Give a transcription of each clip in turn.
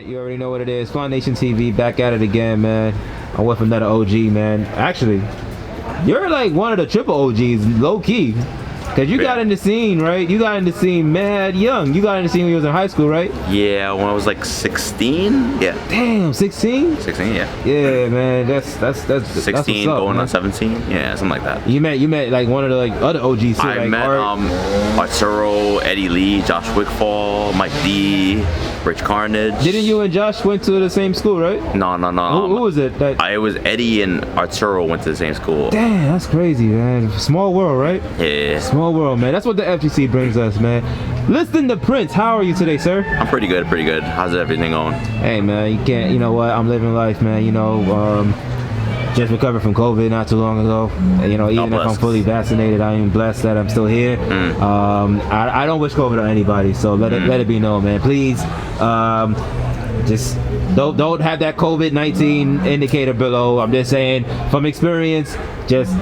Alright, you already know what it is. Fun Nation TV back at it again, man. I'm with another OG, man. Actually, you're like one of the triple OGs, low key. Cause you got in the scene, right? You got in the scene mad young. You got in the scene when you was in high school, right? Yeah, when I was like 16. Yeah. Damn, 16? 16, yeah. Yeah, man. That's 16 that's what's up, going man. on 17. Yeah, something like that. You met like one of the like other OGs too. I like met Arturo, Eddie Lee, Josh Wickfall, Mike D, Rich Carnage. Didn't you and Josh went to the same school, right? No. Who was it? It was Eddie and Arturo went to the same school. Damn, that's crazy, man. Small world, right? Yeah. Small world, man. That's what the FGC brings us, man. Liston The Prince, how are you today, sir? I'm pretty good. How's everything going? Hey, man, you know what? I'm living life, man. You know, just recovered from COVID not too long ago. You know, even if I'm fully vaccinated, I am blessed that I'm still here. I don't wish COVID on anybody, so let it be known, man. Please, just don't have that COVID-19 indicator below. I'm just saying, from experience, just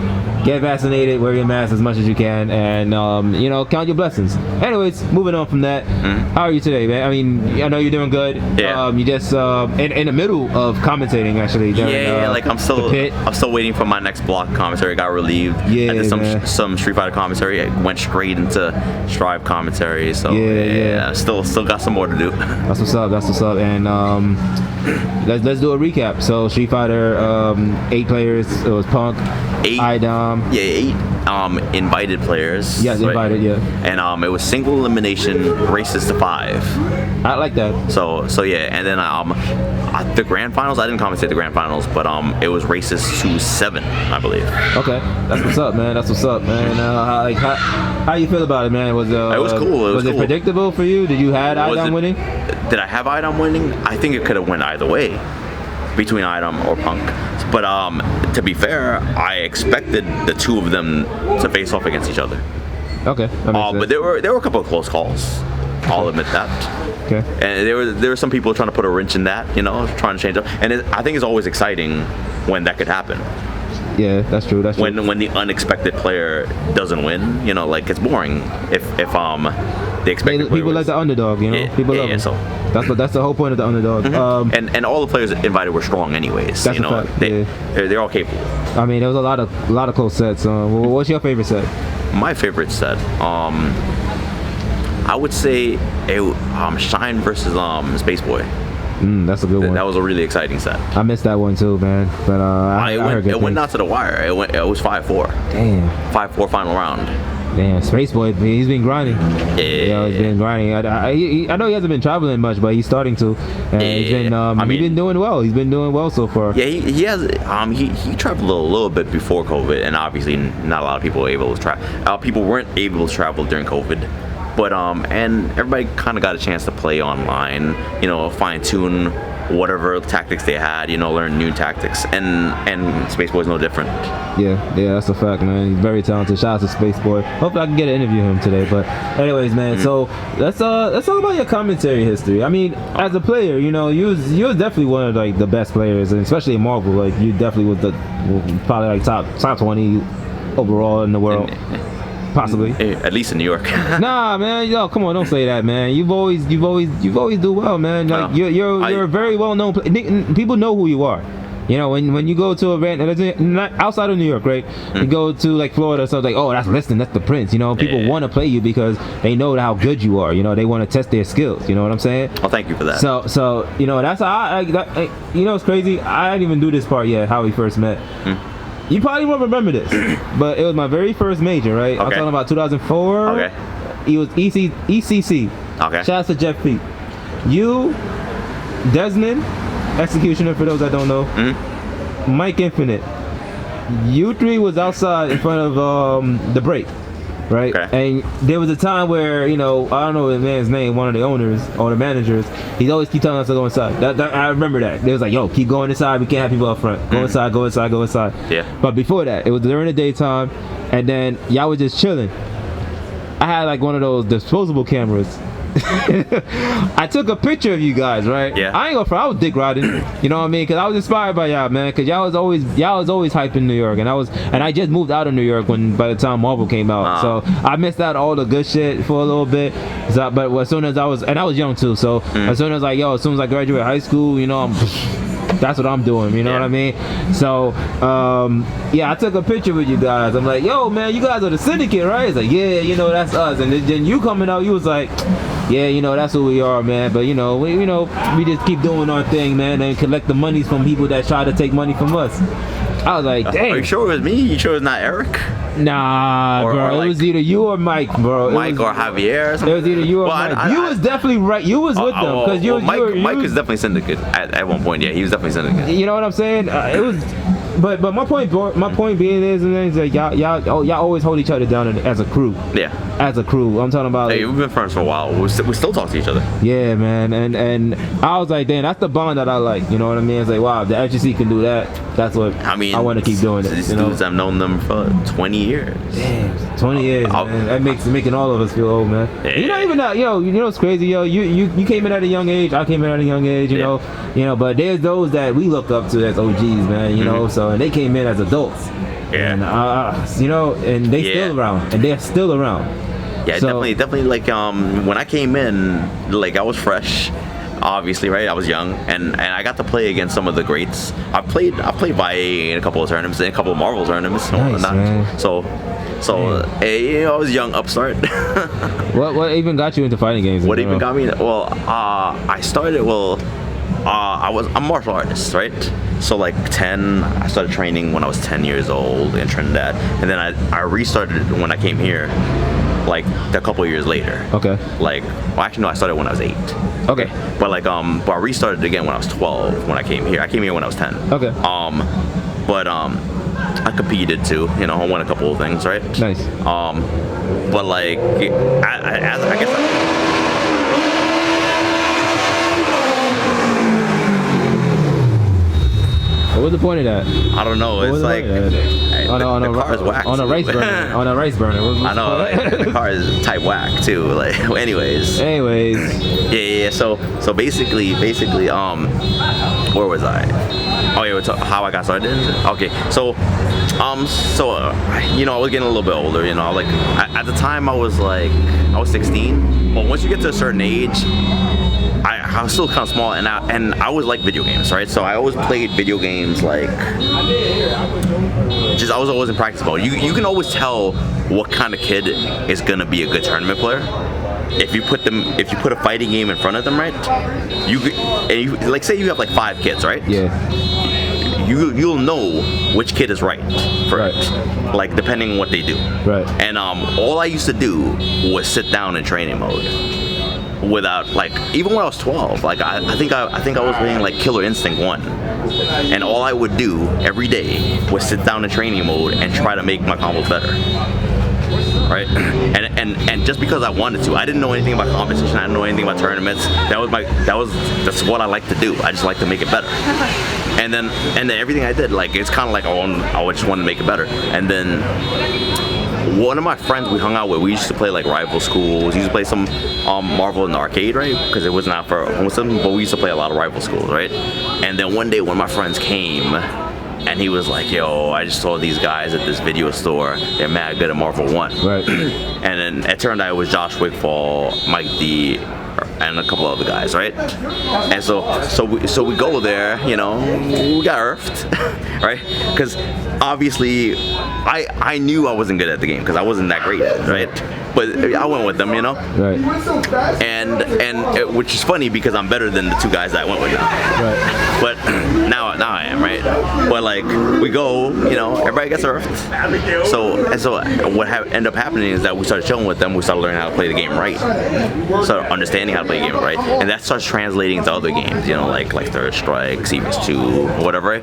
get vaccinated, wear your mask as much as you can, and you know, count your blessings. Anyways, moving on from that, how are you today, man? I mean, I know you're doing good. Yeah. You just in the middle of commentating, actually. During, like I'm still waiting for my next block commentary. Got relieved. Yeah, I did some Street Fighter commentary. I went straight into Strive commentary. So yeah. Still got some more to do. That's what's up. And let's do a recap. So Street Fighter, 8 players. It was Punk, 8 IDOM. Yeah, 8 invited players. Yes, invited. Yeah. And it was single elimination, races to 5. I like that. So yeah, and then the grand finals. I didn't commentate the grand finals, but it was races to 7, I believe. Okay, that's what's up, man. How you feel about it, man? It was cool. Was it predictable for you? Did you had IDOM winning? Did I have IDOM winning? I think it could have went either way, between IDOM or Punk. But to be fair, I expected the two of them to face off against each other. Okay. But there were a couple of close calls. I'll admit that. Okay. And there were some people trying to put a wrench in that, you know, trying to change up. And I think it's always exciting when that could happen. Yeah, that's true. When the unexpected player doesn't win, you know, like it's boring if the expected player people like the underdog, you know. People love them. So that's the whole point of the underdog. And all the players invited were strong, anyways. That's you know, they're all capable. I mean, there was a lot of close sets. What's your favorite set? My favorite set, I would say Shine versus Space Boy. That's a good one. That was a really exciting set. I missed that one too, man. But I heard good it went out to the wire. It was 5-4. Damn. 5-4 final round. Damn, Space Boy, he's been grinding. Yeah, he's been grinding. I know he hasn't been traveling much, but he's starting to. And he's been doing well. He's been doing well so far. Yeah, he has. He traveled a little bit before COVID, and obviously not a lot of people were able to travel. People weren't able to travel during COVID. But and everybody kind of got a chance to play online, you know, fine tune whatever tactics they had, you know, learn new tactics, and Space Boy's no different. Yeah, that's a fact, man. He's very talented. Shout out to Space Boy. Hopefully I can get to interview him today. But anyways, man, so let's talk about your commentary history. I mean, as a player, you know, you was definitely one of like the best players, and especially in Marvel, like you definitely was probably like top 20 overall in the world. Possibly. At least in New York. Nah, man. Yo, come on, don't say that, man. You've always do well, man. Like you're a very well known player. People know who you are. You know, when you go to a event outside of New York, right? You go to like Florida, so it's like, oh, that's Liston, that's the Prince. You know, people want to play you because they know how good you are. You know, they want to test their skills. You know what I'm saying? Well, thank you for that. So you know, that's how you know, it's crazy. I didn't even do this part yet. How we first met. You probably won't remember this, but it was my very first major, right? Okay. I'm talking about 2004. Okay. It was ECC. Okay. Shout out to Jeff Pete. You, Desmond, Executioner for those that don't know, Mike Infinite. You three was outside in front of the break, right? Okay. And there was a time where, you know, I don't know the man's name, one of the owners or the managers, he'd always keep telling us to go inside. I remember that. They was like, yo, keep going inside. We can't have people up front. Go inside, go inside, go inside. Yeah. But before that, it was during the daytime, and then y'all was just chilling. I had like one of those disposable cameras, I took a picture of you guys, right? Yeah. I ain't gonna front, I was dick riding. You know what I mean? Cause I was inspired by y'all, man. Cause y'all was always hyping New York, and I just moved out of New York by the time Marvel came out. So I missed out all the good shit for a little bit. So, but as soon as I was young too. So as soon as as soon as I graduated high school, that's what I'm doing, you know what I mean? So, I took a picture with you guys. I'm like, yo, man, you guys are the Syndicate, right? It's like, yeah, that's us. And then you coming out, you was like, yeah, that's who we are, man. But, we just keep doing our thing, man, and collect the monies from people that try to take money from us. I was like, dang. Are you sure it was me? You sure it's not Eric? Nah, bro. It was either you or Mike, bro. Mike or Javier or something? It was either you or Mike. You was definitely right. You was with them. Cause Mike was definitely Syndicate at one point. Yeah, he was definitely Syndicate. You know what I'm saying? It was... But my point being is like y'all always hold each other down as a crew. Yeah. As a crew, I'm talking about. Hey, we've been friends for a while. We still talk to each other. Yeah, man, and I was like, damn, that's the bond that I like. You know what I mean? It's like, wow, if the FGC can do that, that's what I want to keep doing it. These dudes, I've known them for 20 years. Damn, 20 years, man. That making all of us feel old, man. Yeah. You're not even that, you know what's crazy, you came in at a young age. I came in at a young age, you know. But there's those that we look up to as OGs, man. You know, so and they came in as adults. Yeah. And and they still around, and they're still around. Yeah, so, definitely. Like when I came in, like I was fresh, obviously, right? I was young, and I got to play against some of the greats. I played VIA in a couple of tournaments, in a couple of Marvel tournaments, nice, man. So I was a young upstart. What even got you into fighting games? What even got me? Well, I started. I'm a martial artist, right? So like I started training when I was 10 years old in Trinidad, and then I restarted when I came here, like a couple of years later. Okay. I started when I was 8. Okay. But I restarted again when I was 12 when I came here. I came here when I was 10. Okay. I competed too. I won a couple of things, right? Nice. But I guess. What was the point of that? I don't know. It's like the car is whack. On a rice burner. On a rice burner. I know. The car is type whack too. Anyways. Yeah. So basically, where was I? Oh yeah, how I got started. Okay. So I was getting a little bit older. At the time I was 16. But once you get to a certain age, I was still kind of small, and I always liked video games, right? So I always played video games I was always in practice mode. You can always tell what kind of kid is gonna be a good tournament player if you put a fighting game in front of them, right? Say you have 5 kids, right? Yeah. You'll know which kid is right for it, depending on what they do. Right. And all I used to do was sit down in training mode. Without even when I was 12, I think I was playing Killer Instinct 1, and all I would do every day was sit down in training mode and try to make my combos better, right? And just because I wanted to, I didn't know anything about competition, I didn't know anything about tournaments. That's what I like to do. I just like to make it better. And then everything I did, it's kind of I just wanted to make it better. And then one of my friends we hung out with, we used to play rival schools. We used to play some Marvel in the arcade, right? Because it was not for almost something, but we used to play a lot of rival schools, right? And then one day, one of my friends came, and he was like, "Yo, I just saw these guys at this video store. They're mad good at Marvel 1." Right. And then it turned out it was Josh Wigfall, Mike D, and a couple other guys, right? And so we go there, we got earthed, right? Because obviously I knew I wasn't good at the game because I wasn't that great at it, right? But I went with them, Right. And which is funny because I'm better than the 2 guys that I went with now. Right. But now I am, right? But we go, everybody gets earthed. So what ended up happening is that we started chilling with them. We started learning how to play the game right. Started understanding how to play the game right, and that starts translating into other games. Like Third Strike, Series 2, whatever,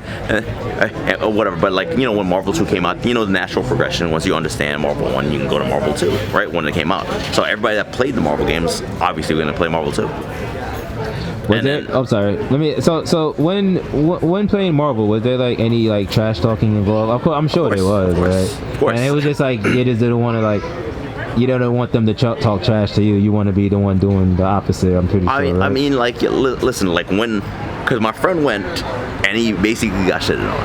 whatever. But when Marvel 2 came out, the natural progression. Once you understand Marvel 1, you can go to Marvel 2, right? When it came out. So everybody that played the Marvel games, obviously we're gonna play Marvel 2. Sorry. So when playing Marvel, was there any trash talking involved? Of course, I'm sure there was, right? Of course. And it was just they just didn't want to you don't want them to talk trash to you. You want to be the one doing the opposite. I'm pretty sure. I right? mean, like, listen, like because my friend went and he basically got shitted on,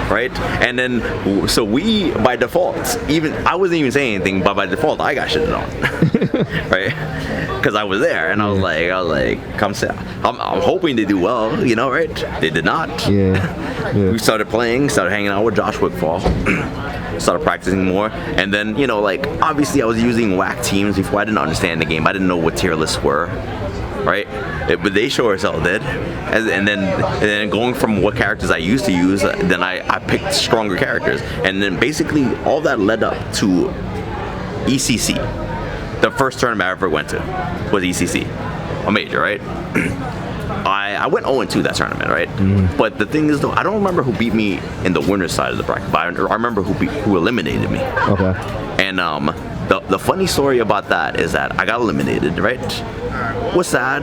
right? And then, so we, by default, I wasn't even saying anything, but by default, I got shitted on, right? Because I was there, and I was like, come sit. I'm hoping they do well, you know, right? They did not. Yeah. We started playing, started hanging out with Josh Wickfall, started practicing more, and then, you know, like, obviously I was using whack teams before. I didn't understand the game. I didn't know what tier lists were. Right, but they sure as hell did, and then going from what characters I used to use, then I picked stronger characters, and then basically all that led up to ECC. The first tournament I ever went to was ECC, a major, right? I went 0-2 that tournament, right? But the thing is, though, I don't remember who beat me in the winner's side of the bracket, but I remember who eliminated me. Okay. And the funny story about that is that I got eliminated, right? Was sad.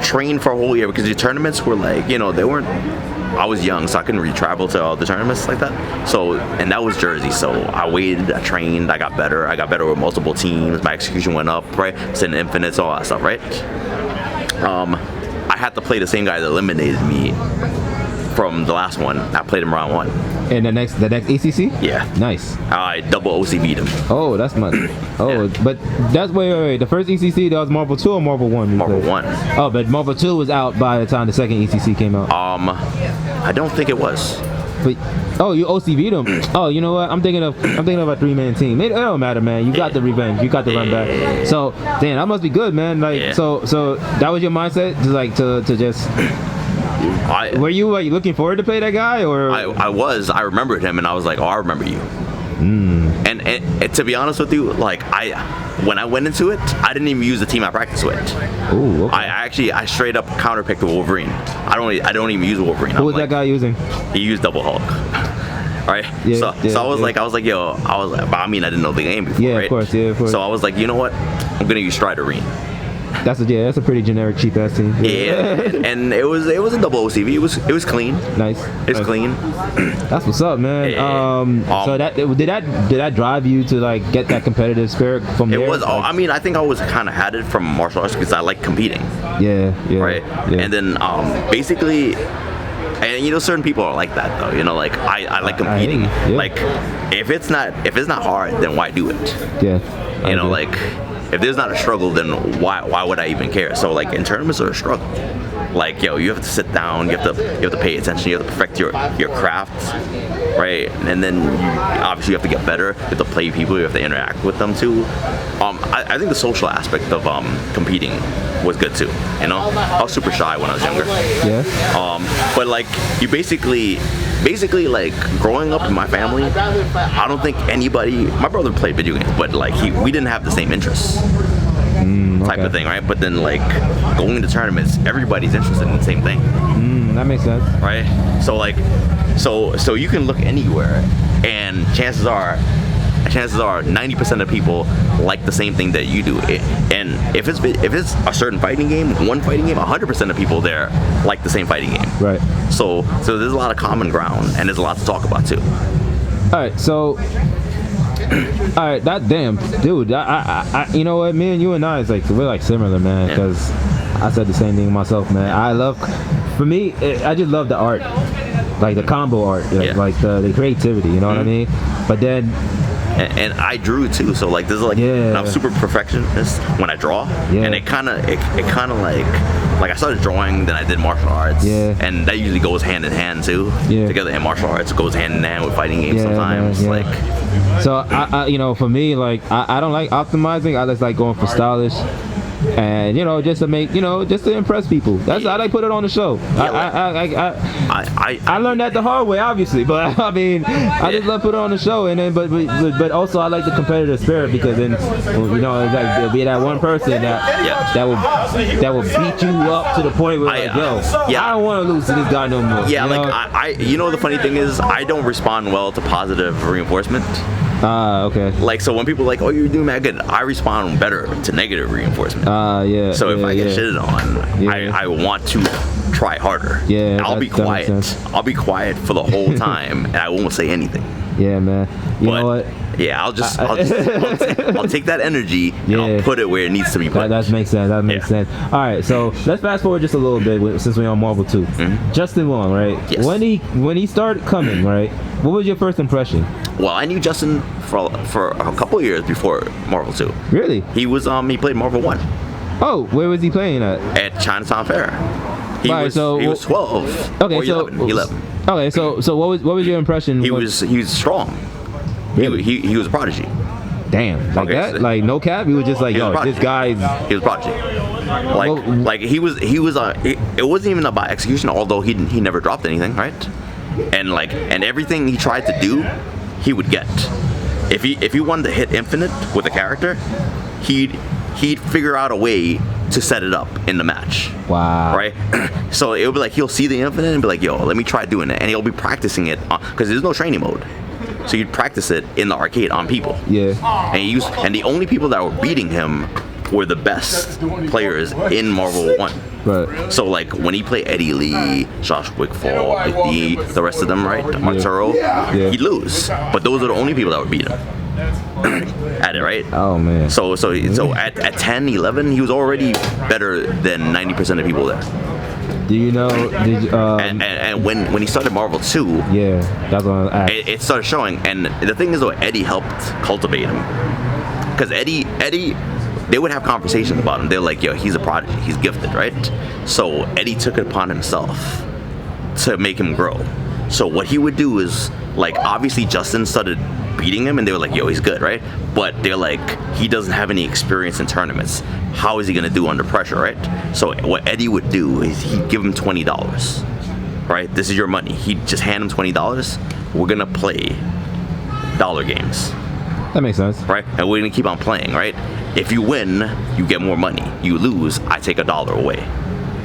Trained for a whole year because the tournaments were like, you know, they weren't. I was young, so I couldn't really travel to all the tournaments like that. So, and that was Jersey. So I waited, I trained, I got better. I got better with multiple teams. My execution went up, right? Sending infinites, all that stuff, right? I had to play the same guy that eliminated me from the last one. I played him round 1. And the next ECC? Yeah. Nice. I double OCV'd him. Oh, that's much. Oh, yeah. But that's wait. The first ECC, that was Marvel 2 or Marvel 1? Marvel 1. Oh, but Marvel 2 was out by the time the second ECC came out. I don't think it was. But, oh, you OCV'd him. Oh, you know what? I'm thinking of a 3-man team. It don't matter, man. You got the revenge. You got the run back. So, damn, that must be good, man. Like, so that was your mindset, to just. Were you like looking forward to play that guy, or? I was. I remembered him, and I was like, oh, I remember you. And to be honest with you, like when I went into it, I didn't even use the team I practiced with. Ooh, okay. I straight up counterpicked the Wolverine. I don't even use Wolverine. Who was that guy using? He used Double Hulk. Right? So I was like, but I mean, I didn't know the game before, right? Of course. So I was like, you know what? I'm gonna use Striderine. That's a pretty generic cheap ass team. Yeah, and it was a double OCV. It was clean. Nice. It's clean. That's what's up, man. So did that drive you to like get that competitive spirit from there? It was. I mean, I think I was kind of had it from martial arts because I like competing. Yeah. Right. Yeah. And then basically. And you know, certain people are like that though. You know, like I like competing. Like if it's not hard, then why do it? Yeah. You know, like if there's not a struggle, then why would I even care? So like in tournaments are a struggle. Like you have to sit down, you have to pay attention, you have to perfect your craft, right? And then obviously you have to get better. You have to play people, you have to interact with them too. I think the social aspect of competing was good too. You know, I was super shy when I was younger. Yeah. But like you basically like growing up in my family, I don't think anybody. My brother played video games, but like we didn't have the same interests. Type of thing, right? But then like going to tournaments, everybody's interested in the same thing. That makes sense. Right? So like so you can look anywhere and chances are 90% of people like the same thing that you do. And if it's a certain fighting game, 100% of people there like the same fighting game. Right. So there's a lot of common ground and there's a lot to talk about too. All right, that damn dude. I you know what? Me and you and I we're like similar, man. Because I said the same thing myself, man. I just love the art, like the combo art, like the creativity. You know what I mean? But then. And I drew too, so like this is like I'm super perfectionist when I draw, and it kind of like I started drawing, then I did martial arts, and that usually goes hand in hand too. Together, and martial arts goes hand in hand with fighting games sometimes. Like, so I you know, for me, like I don't like optimizing. I just like going for stylish. And just to make, just to impress people. That's how they put it on the show. I learned that the hard way, obviously, but I mean, I just love put it on the show, and then but also I like the competitive spirit because then there'll be that one person that will beat you up to the point where I don't want to lose to this guy no more. The funny thing is I don't respond well to positive reinforcement. Okay. Like, so when people are like, oh, you're doing that good, I respond better to negative reinforcement. So if I get shitted on, I want to try harder. I'll be quiet. I'll be quiet for the whole time, and I won't say anything. Yeah, man. You know what? Yeah, I'll take that energy and I'll put it where it needs to be put. That makes sense. That makes sense. All right, so let's fast forward just a little bit since we're on Marvel 2. Justin Wong, right? Yes. When he started coming, right? What was your first impression? Well, I knew Justin for a couple of years before Marvel 2. Really? He played Marvel 1. Oh, where was he playing at? At Chinatown Fair. He was 12. Okay, or 11. Okay, so what was your impression? He was strong. Really? He was a prodigy. Damn, like that, like no cap. He was just like, yo, this guy's. He was a prodigy. He was. It wasn't even about execution, although he never dropped anything, right? And everything he tried to do, he would get. If he wanted to hit infinite with a character, he'd figure out a way to set it up in the match. Wow. Right? So it would be like he'll see the infinite and be like, yo, let me try doing it. And he'll be practicing it because there's no training mode. So you'd practice it in the arcade on people. Yeah. And the only people that were beating him were the best players in Marvel 1. Right. So like when he played Eddie Lee, Josh Wickfall, like the rest of them, right? Arturo, he'd lose. But those are the only people that would beat him. At it, right? Oh man. So at 10, 11, he was already better than 90% of people there. Do you know? And when he started Marvel 2, yeah, that's what I asked. It started showing. And the thing is, though, Eddie helped cultivate him, because Eddie, they would have conversations about him. They're like, yo, he's a prodigy, he's gifted, right? So Eddie took it upon himself to make him grow. So what he would do is, like, obviously Justin started beating him and they were like, yo, he's good, right? But they're like, he doesn't have any experience in tournaments. How is he gonna do under pressure, right? So what Eddie would do is he'd give him $20, right? This is your money. He'd just hand him $20. We're gonna play dollar games. That makes sense. Right? And we're gonna keep on playing, right? If you win, you get more money. You lose, I take $1 away.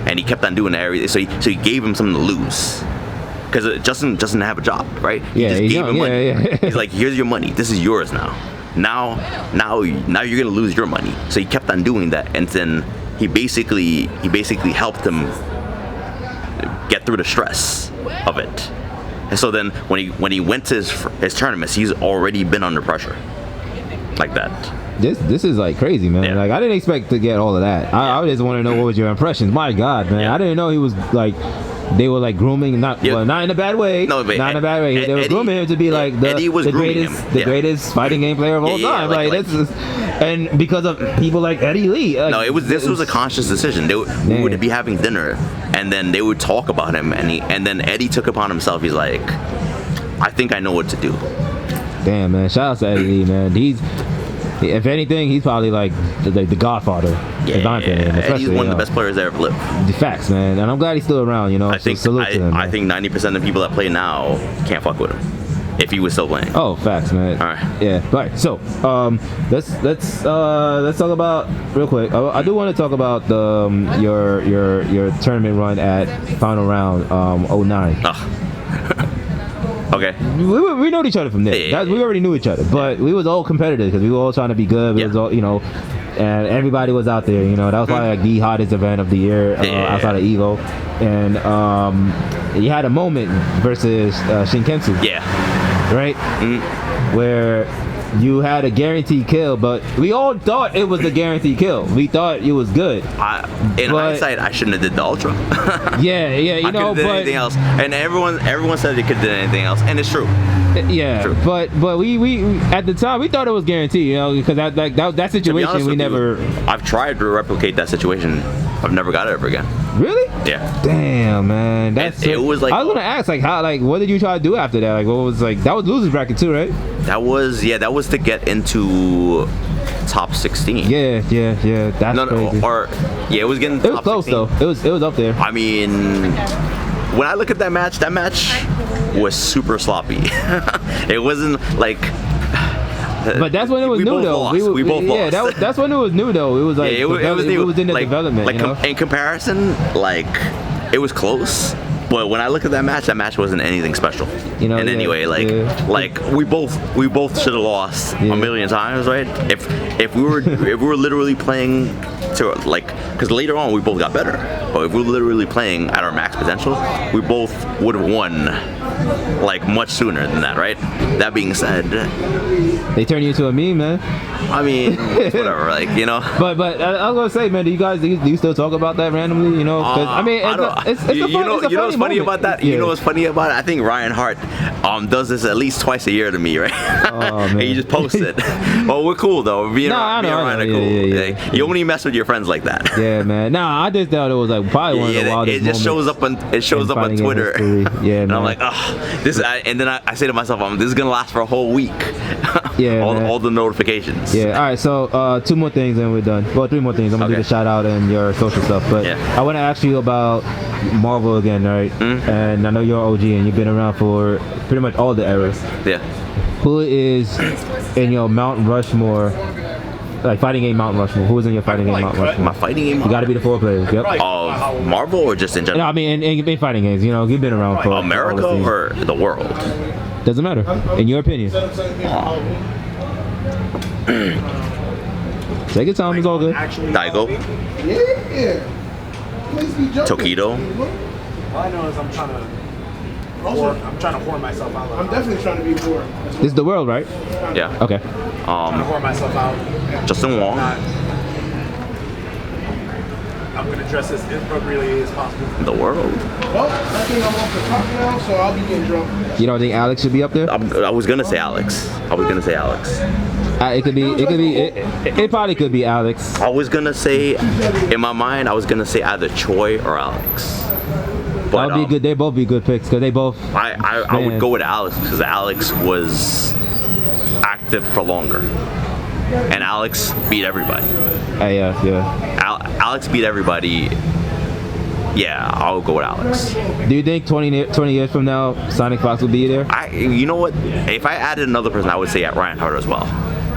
And he kept on doing that. So he gave him something to lose. Because Justin doesn't have a job, right? He just gave him money. Yeah. He's like, here's your money. This is yours now. Now you're gonna lose your money. So he kept on doing that, and then he basically helped him get through the stress of it. And so then when he went to his tournaments, he's already been under pressure, like that. This is like crazy, man. Like I didn't expect to get all of that. I just want to know what was your impressions. My God, man, I didn't know he was like. They were like grooming, not in a bad way. No, but not in a bad way. They were grooming him to be like the greatest fighting game player of all time. This is, and because of people like Eddie Lee. This was a conscious decision. We would be having dinner, and then they would talk about him, and then Eddie took upon himself. He's like, I think I know what to do. Damn, man! Shout out to Eddie Lee, man. If anything, he's probably like the Godfather. Eddie's one of the best players that ever lived. The facts, man, and I'm glad he's still around. You know, I think 90% of the people that play now can't fuck with him if he was still playing. Oh, facts, man. All right. Yeah. All right. So, let's talk about real quick. I do want to talk about your tournament run at Final Round 09. Okay. We know each other from there. We already knew each other, but we was all competitive because we were all trying to be good. We was all, and everybody was out there. That was probably like the hottest event of the year outside of Evo. And you had a moment versus Shin Kensou. Yeah. Right. Where you had a guaranteed kill, but we all thought it was a guaranteed kill. We thought it was good. In hindsight, I shouldn't have did the ultra. yeah, I could have did anything else, and everyone said they could have did anything else, and it's true. Yeah, true. but we at the time we thought it was guaranteed, because that situation we never. I've tried to replicate that situation. I've never got it ever again. Really? Yeah. Damn, man. It was like, I was gonna ask, like, how, like, what did you try to do after that? Like, what was that was losers bracket too, right? That was to get into top 16. Yeah. That's crazy. It was getting. It was close 16. Though. It was up there. I mean, when I look at that match was super sloppy. It wasn't like. But that's when it was new, though. We both lost. Yeah, that's when it was new, though. It was like it was new. It was in the development. Like in comparison, like it was close. But when I look at that match wasn't anything special. In any way, like we both should have lost a million times, right? If we were literally playing to because later on we both got better. But if we were literally playing at our max potential, we both would have won like much sooner than that, right? That being said, they turn you into a meme, man. I mean, it's whatever, like, you know. But I was gonna say, man, do you still talk about that randomly? You know, 'cause, I mean, it's you know what's funny about that? Yeah. You know what's funny about it? I think Ryan Hart does this at least twice a year to me, right? Oh, man. And you just post it. Well, we're cool though. Me and Ryan are cool. Yeah. Like, you only mess with your friends like that. Yeah, man. Nah, I just thought it was like probably one of the wildest moments. It shows up on Twitter. Yeah, and man. I'm like, oh, this. And then I say to myself, this is gonna last for a whole week. Yeah, all the notifications. Yeah. All right. So 2 more things and we're done. Well, 3 more things. I'm gonna do the shout out and your social stuff. But I want to ask you about Marvel again, right? Mm-hmm. And I know you're OG and you've been around for pretty much all the eras. Yeah. Who is in your Mount Rushmore? Like fighting game Mount Rushmore. Who is in your fighting game Mount Rushmore? My fighting game? You got to be the 4 players. Yep. Of Marvel or just in general? No, I mean, in fighting games. You know, you've been around for America or the world. Doesn't matter. In your opinion. Take your time. It's all good. Daigo. Yeah. Tokido. All I know is I'm trying to whore myself out. I'm definitely trying to be poor. This is the world, right? Yeah. Okay. Trying to whore myself out. Justin Wong. I'm going to dress as inappropriately as possible. The world. Well, I think I'm off the top now, so I'll be getting drunk. You don't think Alex should be up there? I was gonna say Alex. It probably could be Alex. I was gonna say, in my mind, I was gonna say either Choi or Alex. But That'll be good. They both be good picks because they both. I would go with Alex because Alex was active for longer, and Alex beat everybody. Yeah. Alex beat everybody. Yeah, I'll go with Alex. Do you think 20 years from now, Sonic Fox will be there? You know what? If I added another person, I would say Ryan Hart as well.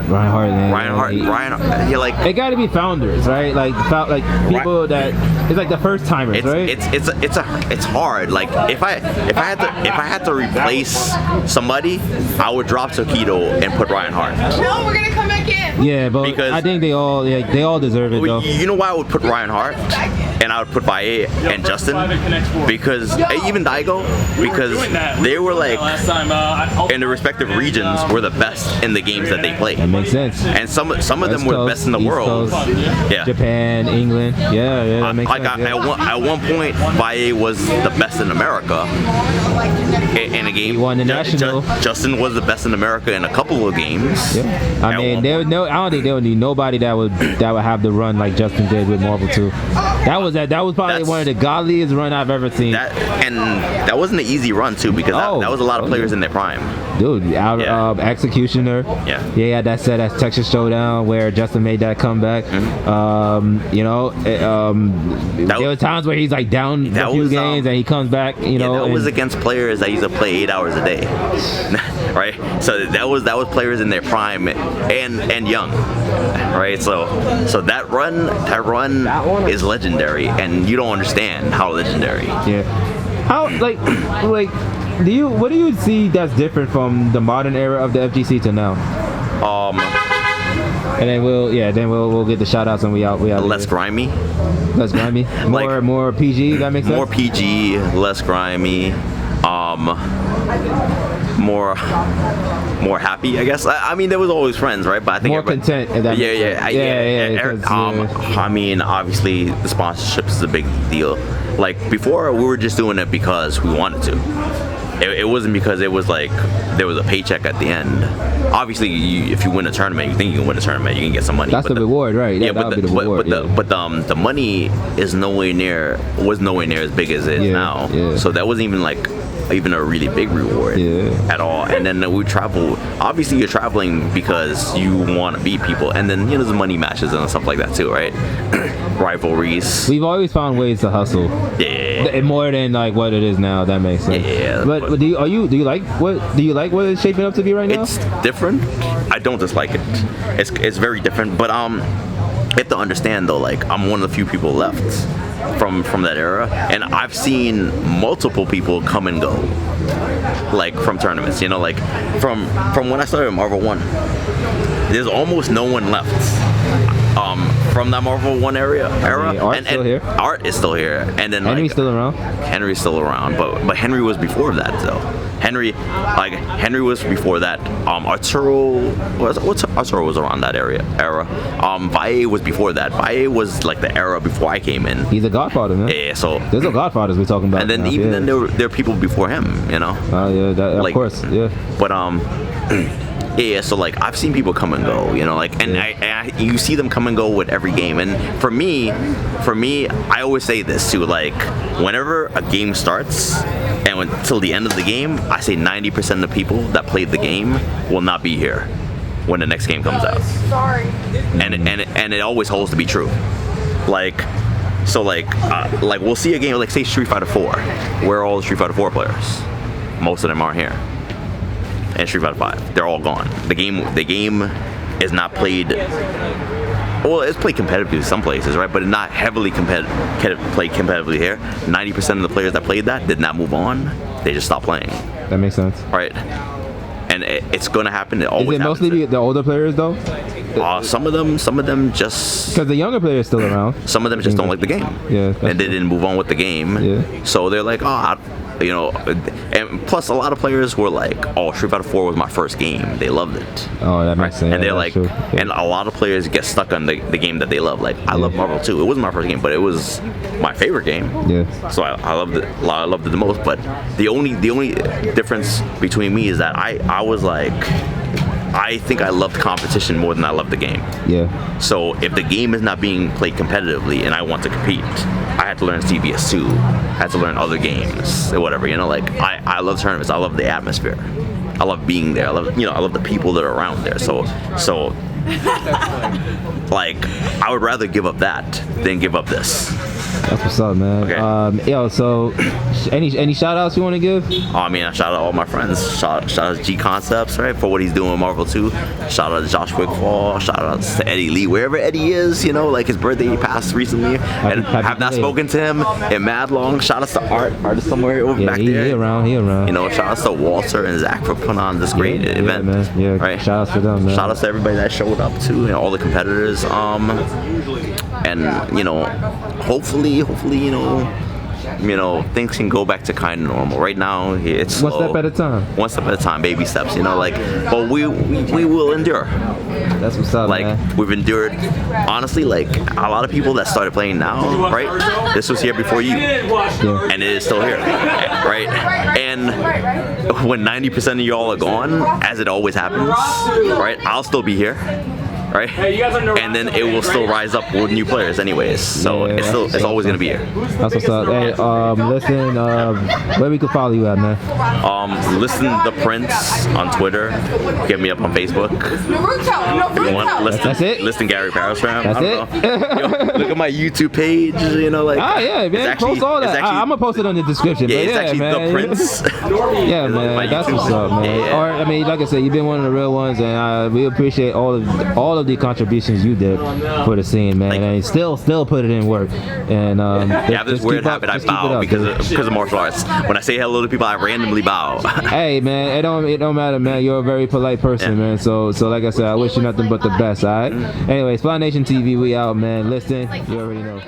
Ryan Hart, man. Ryan Hart. You're like. It got to be founders, right? Like people that it's like the first timers, right? It's hard. Like if I had to replace somebody, I would drop Tokido and put Ryan Hart. No, we're gonna come back in. Yeah, but because I think they all deserve it though. You know why I would put Ryan Hart and I would put Valle and Justin, because even Daigo, because they were like in the respective regions were the best in the games that they played. That makes sense. And some of them were the best in the world. Yeah. Japan, England. Yeah, that makes sense. At one point, Valle was the best in America in a game. He won the national. Justin was the best in America in a couple of games. Yeah. I mean, I don't think there would be nobody that would have the run like Justin did with Marvel 2. That was probably one of the godliest run I've ever seen. And that wasn't an easy run too, because that was a lot of players in their prime. Dude, Executioner. Yeah. Yeah, that's Texas Showdown where Justin made that comeback. Mm-hmm. There were times where he's like down a few games and he comes back. That was against players that used to play 8 hours a day, right? So that was players in their prime and young, right? So that run is legendary, and you don't understand how legendary. Yeah. How what do you see that's different from the modern era of the FGC to now? And then we'll get the shout outs and we out. Less grimy. Less grimy. More PG, that makes sense? More PG, less grimy. More happy, I guess. I mean, there was always friends, right? But I think more content. I mean, obviously, the sponsorship is a big deal. Like before, we were just doing it because we wanted to. It wasn't because it was like there was a paycheck at the end. Obviously, if you win a tournament, you think you can win a tournament, you can get some money. That's the reward, right? Yeah, but the money was nowhere near as big as it is now. Yeah. So that wasn't even a really big reward at all. And then we travel. Obviously, you're traveling because you want to beat people, and then there's money matches and stuff like that too, right? Rivalries. We've always found ways to hustle. Yeah. More than like what it is now. That makes sense. Yeah. But do you like what it's shaping up to be right now? It's different. I don't dislike it. It's very different. But you have to understand though. Like I'm one of the few people left from that era, and I've seen multiple people come and go, like from tournaments. Like from when I started Marvel 1, there's almost no one left. From that Marvel 1 era, Art's still here. Art is still here, and then Henry's still around. Henry's still around, but Henry was before that though. Henry was before that. Arturo was around that era. Valle was before that. Valle was like the era before I came in. He's a godfather, man. Yeah, so there's no godfathers we're talking about. And then now. then there are people before him, you know. Oh yeah, of course, yeah. But yeah, so like I've seen people come and go, you know, like, and you see them come and go with every game. And for me, I always say this too, like whenever a game starts and until the end of the game, I say 90% of the people that played the game will not be here when the next game comes out. Sorry. And it always holds to be true. Like, so like we'll see a game like say Street Fighter 4. Where are all the Street Fighter 4 players? Most of them aren't here. And Street Fighter 5, they're all gone. The game is not played. Well, it's played competitively in some places, right? But it's not heavily played competitively here. 90% of the players that played that did not move on. They just stopped playing. That makes sense. Right. And it's going to happen. It always happens. Is it mostly the older players though? Some of them just because the younger players still around. Some of them just don't like the game. Yeah. And they didn't move on with the game. Yeah. So they're like, you know, and plus a lot of players were like, oh, Street Fighter 4 was my first game. They loved it. Oh, that makes sense. And they're like, and a lot of players get stuck on the game that they love. Like, I love Marvel 2. It wasn't my first game, but it was my favorite game. Yeah. So I loved it. I loved it the most. But the only difference between me is that I was like, I think I loved competition more than I loved the game. Yeah. So if the game is not being played competitively and I want to compete, I had to learn CVS2. I had to learn other games or whatever. You know, like I love tournaments. I love the atmosphere. I love being there. I love the people that are around there. So like I would rather give up that than give up this. That's what's up, man. Okay. Yo, so any shout outs you want to give? I mean, I shout out all my friends. Shout out to G Concepts, right, for what he's doing with Marvel 2. Shout out to Josh Wigfall. Shout out to Eddie Lee, wherever Eddie is. You know, like his birthday he passed recently, and have not spoken to him in mad long. Shout out to Artist somewhere over back there. He around. You know, shout out to Walter and Zach for putting on this great event. Man. Yeah, right. Shout out to them, man. Shout out to everybody that showed up too, all the competitors. And you know, hopefully, you know, things can go back to kind of normal. Right now, it's slow. One step at a time. One step at a time, baby steps. You know, like, but we will endure. That's what's up, like, man. We've endured. Honestly, like a lot of people that started playing now, right? This was here before you, and it is still here, right? And when 90% of y'all are gone, as it always happens, right? I'll still be here. Right, and then it will still rise up with new players, anyways. So it's always gonna be here. That's what's up. Hey, listen, where we can follow you at, man? Liston The Prince on Twitter. Get me up on Facebook. If you want, That's it. Liston Gary Parasram. That's it. Yo, look at my YouTube page. You know, like yeah, man. Post all that. I'm gonna post it in the description. Yeah, it's actually man. The Prince. Yeah, man. That's what's up, man. Yeah. Or I mean, like I said, you've been one of the real ones, and we appreciate all of the contributions you did for the scene, man, and still put it in work. And I have this weird habit. I bow because of martial arts. When I say hello to people, I randomly bow. Hey, man, it don't matter, man. You're a very polite person, man. So like I said, I wish you nothing but the best. All right. Anyways, Fly Nation TV, we out, man. Listen, you already know.